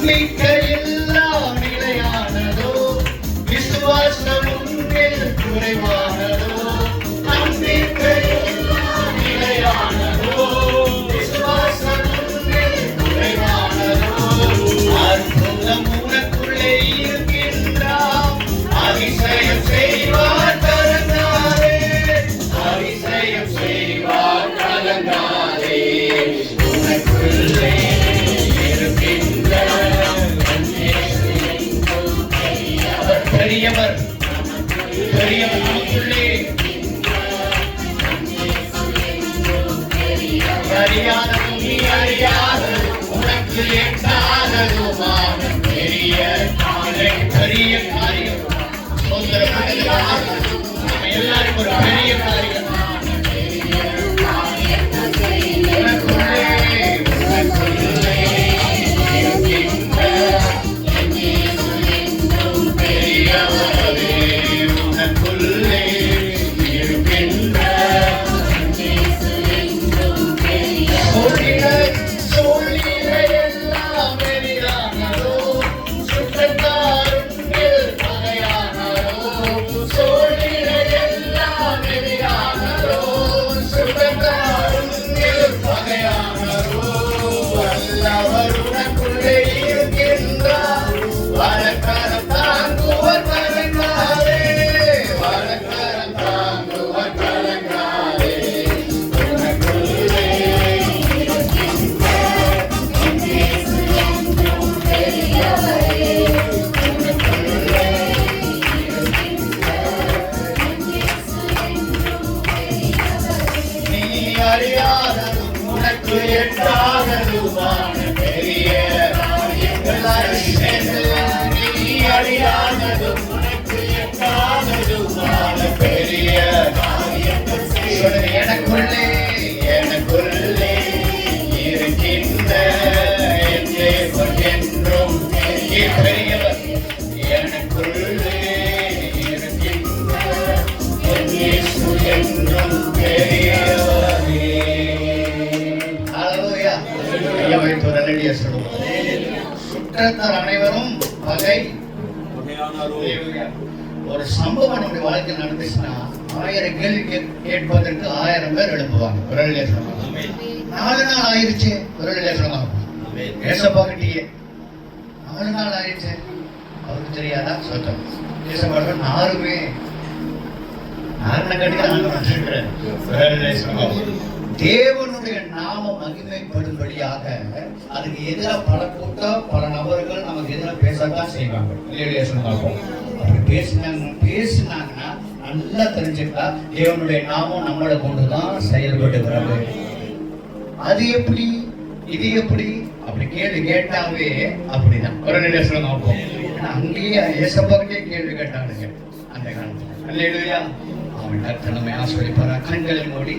நம்பிக்கையெல்லாம் நிலையானதோ, விசுவாசம் உன்னில் குறைவானதோ. நம்பிக்கையெல்லாம் நிலையானதோ, விசுவாசம் உன்னில் குறைவானதோ. அற்புதம் உனக்குள்ளே இருக்கின்றார், அதிசயம் செய்வார் கலங்காதே, அதிசயம் செய்வார் கலங்காதே. உனக்குள்ளே பெரியவர், பெரியவர் நமக்குள்ளே அறியாததும் நீ அறியாததும் உனக்கு எட்டாததுமான பெரிய பெரிய காரியம். நம்ம எல்லாரும் ஒரு பெரிய காரியம். உனக்கு எட்டாததுமான பெரிய நீ அறியாததும் உனக்கு எட்டாததுமான பெரிய எனக்குள்ளே எனக்குள்ளே இருக்கின்ற என்றும் பெரியவர். எனக்குள்ளே இருக்கின்ற என்றும் பெரியவரே. சுற்றத்தார் அனைவரும் பகை. ஒரு சம்பவம் நம்முடைய வாழ்க்கையில் நடந்துச்சுன்னா 1000 கேள்வி கேட்பதற்கு 1000 பேர் எழுப்புவாங்க. 4 நாள் ஆயிடுச்சு, ஏசப்பாக்கிட்டே 4 நாள் ஆயிடுச்சு, அவருக்கு தெரியாதா? சொத்தம் ஏசப்பாடு 4 தேவனுடைய நாம மகிமைப்படும்படியாக அதுக்கு எதிராக பல கூட்டம் பல நபர்கள் நமக்கு எதிராக பேசத்தான் செய்வாங்க. அப்படி பேசினாங்கன்னா நல்லா தெரிஞ்சுட்டா தேவனுடைய நாமம் நம்மளை கொண்டுதான் செயல்படுகிறது. அது எப்படி இது எப்படி அப்படி கேள்வி கேட்டாவே அப்படிதான். ஒரு நிலையம் பார்ப்போம். அங்கேயே ஏசப்பாக்கிட்டே கேள்வி கேட்டானுங்க அந்த காலத்துல. அவன் நம்ம ஆஸ்வதிப்பாரா? கண்களை மூடி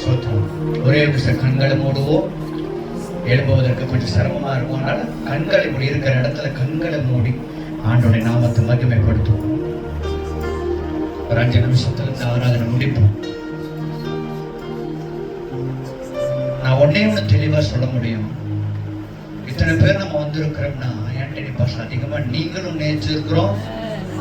சோத்துவோம். ஒரே விஷயம், கண்களை மூடுவோம். எழுப்புவதற்கு கொஞ்சம் சிரமமா இருக்கும். அதனால கண்களை மூடி இருக்கிற இடத்துல கண்களை மூடி ஆண்டோடைய நாமத்தை மகிமைப்படுத்துவோம். ஒரு 5 நிமிஷத்துல இந்த ஆராதனை முடிப்போம். நான் ஒன்னே ஒன்று தெளிவா சொல்ல முடியும். இத்தனை பேர் நம்ம வந்திருக்கிறோம்னா ஆண்டனி பாஸ் அதிகமா நீங்களும் நேசிச்சிருக்கிறோம்,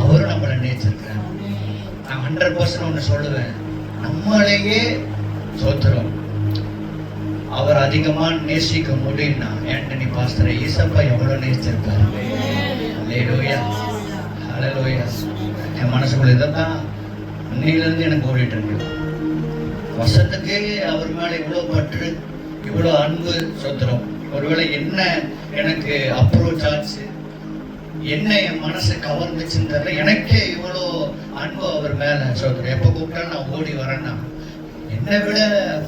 அவரும் நம்மளை நேசிச்சிருக்கிறார். நான் 100% ஒன்று சொல்லுவேன், நம்மளையே சோத்திரம் அவர் அதிகமா நேசிக்க முடியும்னா ஆண்டனி பாஸ்டரை ஈசப்பா எவ்வளவு நேசிச்சிருக்காரு. அல்லேலூயா, அல்லேலூயா. என் மனசுக்குள்ள இதான் இன்னையிலிருந்து எனக்கு ஓடிட்டு இருக்கு. வசத்துக்கே அவர் மேல இவ்வளவு பற்று, இவ்வளவு அன்பு சோத்திரம். ஒருவேளை என்ன எனக்கு அப்ரோச் ஆச்சு, என்ன என் மனசு கவர்ந்துச்சுன்னு தெரியல, எனக்கே இவ்வளோ அன்பு அவர் மேல சோத்திரம். எப்ப கூப்பிட்டாலும் நான் ஓடி வரேன்னா என்னை விட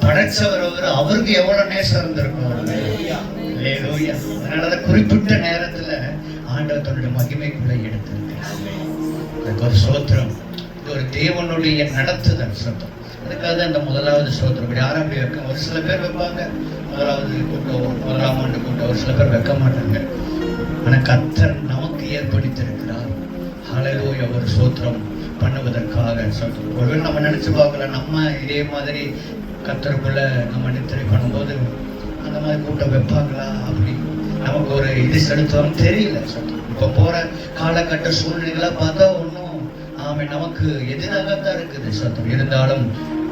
படைச்சவர் அவருக்கு எவ்வளவு நேசம் இருந்திருக்கும். அதனால குறிப்பிட்ட நேரத்துல ஆண்டவர் தன்னுடைய மகிமைக்குள்ள எடுத்திருக்கிறார். அதுக்கு ஒரு சோத்திரம். இது ஒரு தேவனுடைய நடத்துதல் சோத்திரம். அதுக்காக அந்த முதலாவது சோத்திரம் இப்படி ஆரம்பி வைக்க ஒரு சில பேர் வைப்பாங்க. முதலாவது கூட்டம், 1ஆம் ஆண்டு கூட்டம் ஒரு சில பேர் வைக்க மாட்டாங்க. ஆனா கர்த்தர் நமக்கு ஏற்படுத்தியிருக்கிறார். ஹல்லேலூயா. ஒரு சோத்திரம் பண்ணுவதற்காக சொல்றோம். ஒருவேளை நம்ம நினைச்சு பார்க்கல, நம்ம இதே மாதிரி கர்த்தருக்குள்ள நம்ம நித்திரை பண்ணும்போது அந்த மாதிரி கூட்டம் வைப்பாங்களா அப்படி. நமக்கு ஒரு இது செலுத்துவோம் தெரியல. இப்ப போற காலகட்ட சூழ்நிலைகளை பார்த்தா ஒன்றும் நமக்கு எதிராகத்தான் இருக்குது சத்தம். இருந்தாலும்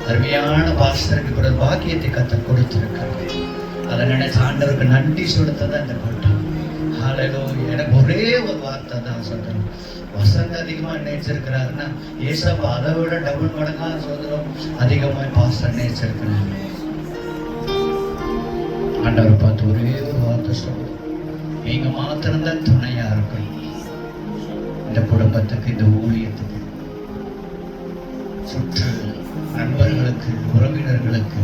அருமையான பாஸ்டருக்கு கூட பாக்கியத்தை கத்தர் கொடுத்திருக்கிறது. அதை நினைச்ச ஆண்டவருக்கு நன்றி செலுத்ததான் இந்த பாட்டு. ஹல்லேலூயா. எனக்கு ஒரே ஒரு வார்த்தை தான் சொல்றேன், வசந்த அதிகமா நினைச்சிருக்கிறாருன்னா ஏசப்பா அதை விட டபுள் மடங்கா சொல்றோம் அதிகமா பாஸ்டர் நினைச்சிருக்கிறாரு. ஆண்டவர் பார்த்து ஒரே ஒரு வார்த்தை சொல்றோம், நீங்க மாத்திரம்தான் துணையா இருக்கணும் இந்த குடும்பத்துக்கு, இந்த ஊழியத்துக்கு, சுற்று நண்பர்களுக்கு, உறவினர்களுக்கு.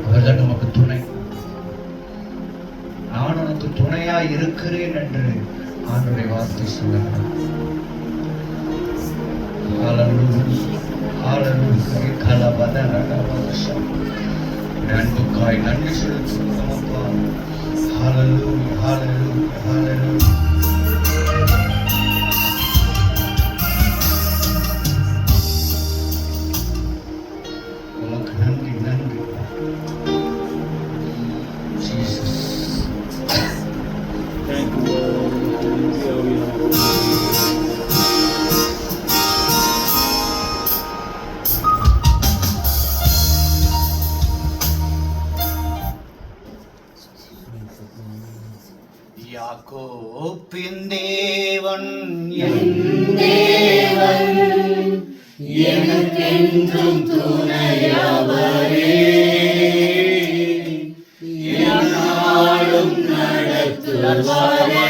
அவர்தான் நமக்கு துணை. நான் உனக்கு துணையா இருக்கிறேன் என்று ஆண்டவருடைய வார்த்தை சொல்லுகிறார். அன்புக்காய் நன்றி செலுத்துவோம். ஹல்லேலூயா, ஹல்லேலூயா, ஹல்லேலூயா. உமக்கு நன்றி, நன்றி ஜீசஸ். Thank you, Lord. யாக்கோபின் தேவன் என் தேவன் எனக்கென்றும் துணையவரே, என்னாலும் நடத்துவாரே.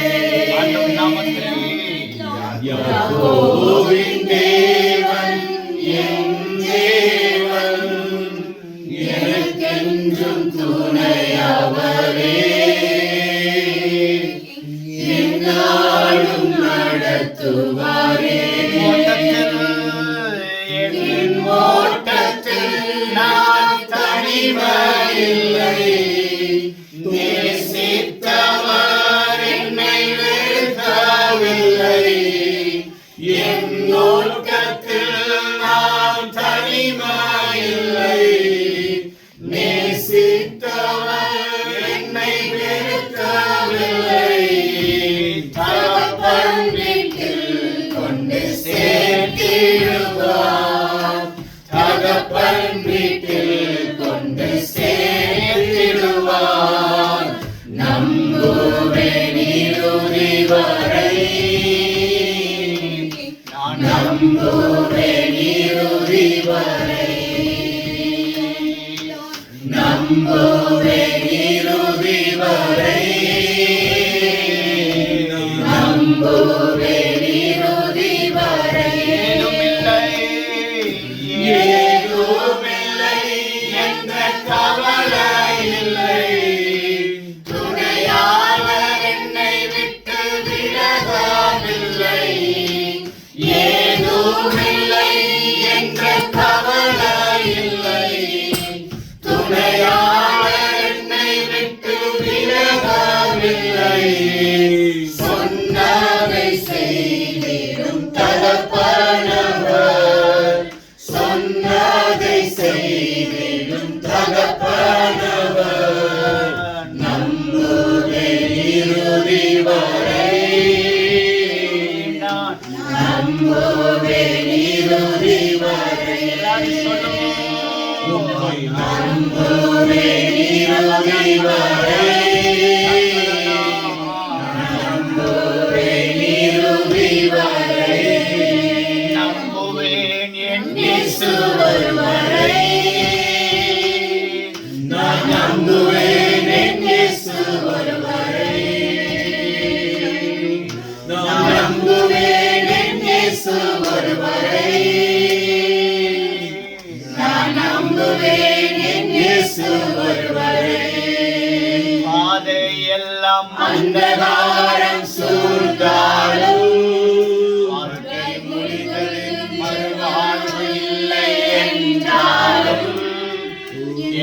யாக்கோபின் தேவன் என் தேவன் எனக்கென்றும் துணையவரே, என்னாலும் நடத்துவாரே. என் ஓட்டத்தில் நான் தனிமையில்லை, நேசித்தவர் என்னை வெறுக்கவில்லை. என் ஓட்டத்தில் நான் தனிமையில்லை, நேசித்தவர் என்னை வெறுக்கவில்லை. தகப்பன் வீட்டில் கொண்டு சேர்த்திடுவார், தகப்பன் வீட்டில் கொண்டு சேர்த்திடுவார். நம்புவேன் இறுதி வரை, நான் நம்புவேன் இறுதி வரை, நம்புவேன் இறுதி வரை, நம்புவேன் இறுதி வரை. ஏதுமில்லை என்ற கவலை இல்லை, துணையாளர் என்னை விட்டு விலகவில்லை. ஏதுமில்லை என்ற கவலை இல்லை, துணையாளர் என்னை விட்டு விலகவில்லை. சொன்னதை செய்திடும் தகப்பனவர், சொன்னதை செய்திடும் தகப்பனவர். நம்புவேன் இறுதி வரை, நம்புவேன் இறுதி வரை, நம்புவேன் இறுதி வரை, நம்புவேன் இறுதி வரை, நம்புவேன் என் இயேசு ஒருவரை. நான் நம்புவேன் என் இயேசு ஒருவரை, நான் நம்புவேன் என் இயேசு ஒருவரை, நான் நம்புவேன் என் இயேசு ஒருவரை. பாதையெல்லாம் அந்தகாரம் சூழ்ந்தாலும் வாழ்க்கை முடிந்தது, மறுவாழ்வு இல்லை என்றாலும்,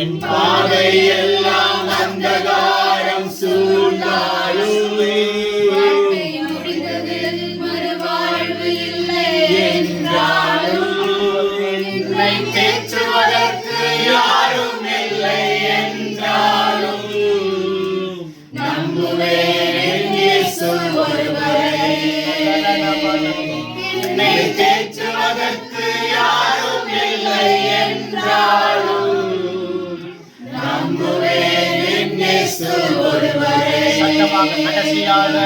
என் பாதையெல்லாம் அந்தகாரம் சூழ்ந்தாலும், வாழ்க்கை முடிந்தது, மறுவாழ்வு இல்லை என்றாலும், என்னை தேற்றுவதற்கு யாரும் இல்லை என்றாலும், நம்புவேன் என் இயேசு ஒருவரை. என்னை தேற்றுவதற்கு யாரும் இல்லை என்றாலும் நம்புவேன் என் இயேசு ஒருவரை. கடைசியாக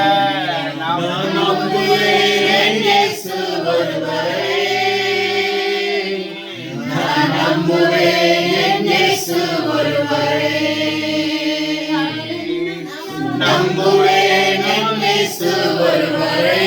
நான் நம்புவேன் என் இயேசு ஒருவரை. நான் நம்புவேன் என் இயேசு ஒருவரை. நம்புவேன் என் இயேசு ஒருவரை.